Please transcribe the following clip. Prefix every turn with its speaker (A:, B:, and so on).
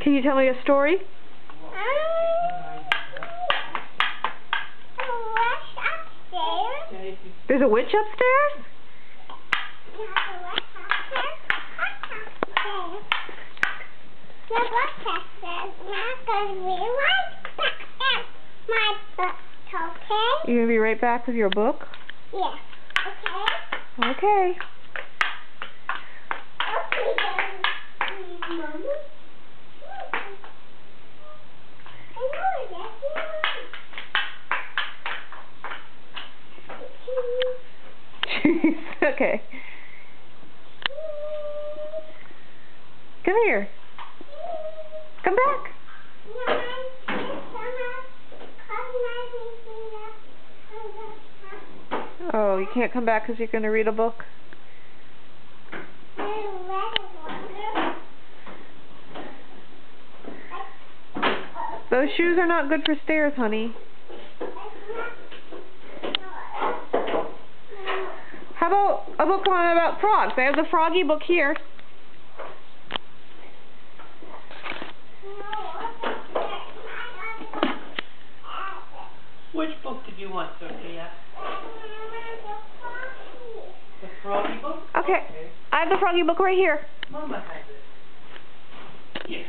A: Can you tell me a story? There's a witch upstairs?
B: The book says not going to be right back at my book, okay?
A: You're going to be right back with your book?
B: Yes. Okay?
A: Okay.
B: Okay, then. Mama? I know that's
A: Jeez, okay. Come here. Come back. Oh, you can't come back because you're going to read a book? Those shoes are not good for stairs, honey. How about a book about frogs? I have the Froggy book here.
C: Which book did you want, Sophia? The Froggy book?
A: Okay. I have the Froggy book right here.
C: Mama has it. Yes.